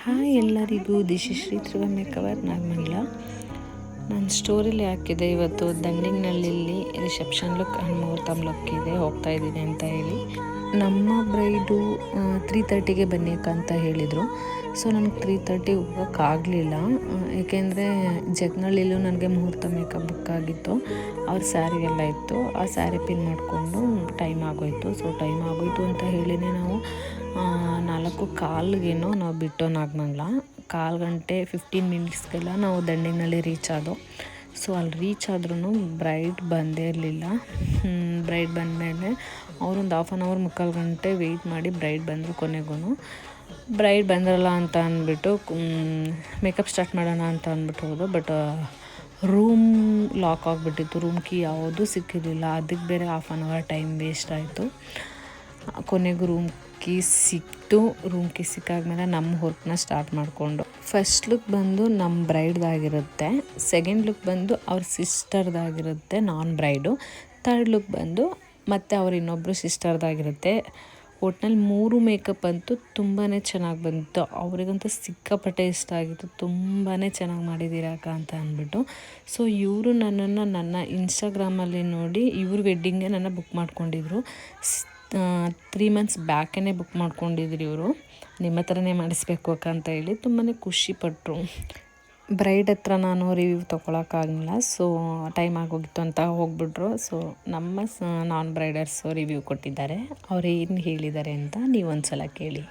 Hi ಎಲ್ಲರಿಗೂ, this is Shri Triva makeover Nagamangala. ನಾನು ಸ್ಟೋರಿಲಿ ಹಾಕಿದೆ ಇವತ್ತು ದಂಡಿಂಗ್ನಳ್ಳಿಲಿ ರಿಸೆಪ್ಷನ್ ಲುಕ್ ಆ್ಯಂಡ್ ಮುಹೂರ್ತಮ್ ಲುಕ್ ಇದೆ, ಹೋಗ್ತಾ ಇದ್ದೀನಿ ಅಂತ ಹೇಳಿ. ನಮ್ಮ ಬ್ರೈಡು 3:30ಗೆ ಬನ್ನಿಕ ಅಂತ ಹೇಳಿದರು. ಸೊ ನನಗೆ 3:30 ಹೋಗೋಕ್ಕಾಗಲಿಲ್ಲ, ಏಕೆಂದರೆ ಜಗ್ನಳ್ಳಿಲೂ ನನಗೆ ಮುಹೂರ್ತ ಮೇಕಪ್ ಬುಕ್ ಆಗಿತ್ತು. ಅವ್ರ ಸ್ಯಾರಿ ಎಲ್ಲ ಇತ್ತು, ಆ ಸ್ಯಾರಿ ಪಿನ್ ಮಾಡಿಕೊಂಡು ಟೈಮ್ ಆಗೋಯಿತು. ಸೊ ಟೈಮ್ ಆಗೋಯಿತು ಅಂತ ಹೇಳಿನೇ ನಾವು 4:15 ನಾವು ಬಿಟ್ಟು ನಾಗಮಂಗಲ 1/4 ಗಂಟೆ 15 ಮಿನಿಟ್ಸ್ಗೆಲ್ಲ ನಾವು ದಂಡಿನಲ್ಲಿ ರೀಚ್ ಆದೋ. ಸೊ ಅಲ್ಲಿ ರೀಚ್ ಆದ್ರೂ ಬ್ರೈಡ್ ಬಂದೇ ಇರಲಿಲ್ಲ. ಬ್ರೈಡ್ ಬಂದಮೇಲೆ ಅವರೊಂದು 1/2 ಅವರ್ 3/4 ಗಂಟೆ ವೆಯ್ಟ್ ಮಾಡಿ ಬ್ರೈಡ್ ಬಂದರು. ಕೊನೆಗೂ ಬ್ರೈಡ್ ಬಂದ್ರಲ್ಲ ಅಂತ ಅಂದ್ಬಿಟ್ಟು ಮೇಕಪ್ ಸ್ಟಾರ್ಟ್ ಮಾಡೋಣ ಅಂತ ಅಂದ್ಬಿಟ್ಟು ಹೋದು. ಬಟ್ ರೂಮ್ ಲಾಕ್ ಆಗಿಬಿಟ್ಟಿತ್ತು, ರೂಮ್ ಕೀ ಯಾವುದೂ ಸಿಕ್ಕಿರಲಿಲ್ಲ. ಅದಕ್ಕೆ ಬೇರೆ 1/2 ಅವರ್ ಟೈಮ್ ವೇಸ್ಟ್ ಆಯಿತು. ಕೊನೆಗೂ ರೂಮ್ ಕೀ ಸಿಕ್ತು. ರೂಮ್ ಕೀ ಸಿಕ್ಕಾದ್ಮೇಲೆ ನಮ್ಮ ವರ್ಕ್ನ ಸ್ಟಾರ್ಟ್ ಮಾಡಿಕೊಂಡು, ಫಸ್ಟ್ ಲುಕ್ ಬಂದು ನಮ್ಮ ಬ್ರೈಡ್ದಾಗಿರುತ್ತೆ, ಸೆಕೆಂಡ್ ಲುಕ್ ಬಂದು ಅವ್ರ ಸಿಸ್ಟರ್ದಾಗಿರುತ್ತೆ ನಾನ್ ಬ್ರೈಡು, ಥರ್ಡ್ ಲುಕ್ ಬಂದು ಮತ್ತು ಅವ್ರ ಇನ್ನೊಬ್ಬರು ಸಿಸ್ಟರ್ದಾಗಿರುತ್ತೆ. ಒಟ್ನಲ್ಲಿ 3 ಮೇಕಪ್ ಅಂತೂ ತುಂಬಾ ಚೆನ್ನಾಗಿ ಬಂತು. ಅವರಿಗಂತೂ ಸಿಕ್ಕಾಪಟ್ಟೆ ಇಷ್ಟ ಆಗಿತ್ತು, ತುಂಬಾ ಚೆನ್ನಾಗಿ ಮಾಡಿದ್ದೀರಾಕ ಅಂತ ಅಂದ್ಬಿಟ್ಟು. ಸೊ ಇವರು ನನ್ನ ಇನ್ಸ್ಟಾಗ್ರಾಮಲ್ಲಿ ನೋಡಿ ಇವ್ರ ವೆಡ್ಡಿಂಗ್ಗೆ ನನ್ನ ಬುಕ್ ಮಾಡ್ಕೊಂಡಿದ್ರು. 3 ಮಂತ್ಸ್ ಬ್ಯಾಕೇ ಬುಕ್ ಮಾಡ್ಕೊಂಡಿದ್ರು ಇವರು. ನಿಮ್ಮ ಹತ್ರನೇ ಮಾಡಿಸ್ಬೇಕು ಅಕ್ಕ ಅಂತ ಹೇಳಿ ತುಂಬಾ ಖುಷಿಪಟ್ಟರು. ಬ್ರೈಡ್ ಹತ್ರ ನಾನು ರಿವ್ಯೂ ತೊಗೊಳಕ್ಕಾಗಲಿಲ್ಲ, ಸೊ ಟೈಮ್ ಆಗೋಗಿತ್ತು ಅಂತ ಹೋಗ್ಬಿಟ್ರು. ಸೊ ನಮ್ಮ ನಾನ್ ಬ್ರೈಡರ್ಸು ರಿವ್ಯೂ ಕೊಟ್ಟಿದ್ದಾರೆ. ಅವ್ರು ಏನು ಹೇಳಿದ್ದಾರೆ ಅಂತ ನೀವು ಒಂದ್ಸಲ ಕೇಳಿ.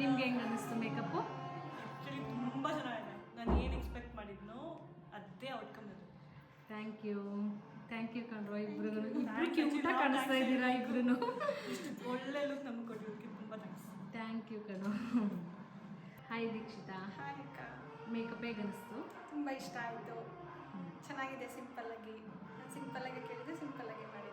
ನಿಮ್ಗೆ ಹೆಂಗೆ ಅನ್ನಿಸ್ತು ಮೇಕಪ್ಪು? ಆ್ಯಕ್ಚುಲಿ ತುಂಬ ಚೆನ್ನಾಗಿದೆ. ನಾನು ಏನು ಎಕ್ಸ್ಪೆಕ್ಟ್ ಮಾಡಿದ್ನೋ ಅದೇ ಔಟ್ಕಮ್ ಇದೆ. ಥ್ಯಾಂಕ್ ಯು ಕಣ್ರೋ, ಇಬ್ರು ಕ್ಯೂಟಾಗಿ ಕಾಣಿಸ್ತಾ ಇದ್ದೀರಾ ಇಬ್ರು. ಇಷ್ಟು ಒಳ್ಳೆ ಲುಕ್ ನಮ್ಗೆ ಕೊಟ್ಟಿದ್ದಕ್ಕೆ ತುಂಬ ಥ್ಯಾಂಕ್ಸ್. ಥ್ಯಾಂಕ್ ಯು ಕಣೋ. ಹಾಯ್ ದೀಕ್ಷಿತಾ, ಹಾಯ್ ಅಕ್ಕ, ಮೇಕಪ್ ಹೇಗೆ ಅನ್ನಿಸ್ತು? ತುಂಬ ಇಷ್ಟ ಆಯಿತು. ಚೆನ್ನಾಗಿದೆ. ಸಿಂಪಲ್ಲಾಗಿ ಕೇಳಿದೆ, ಸಿಂಪಲ್ಲಾಗಿ ಮಾಡಿ.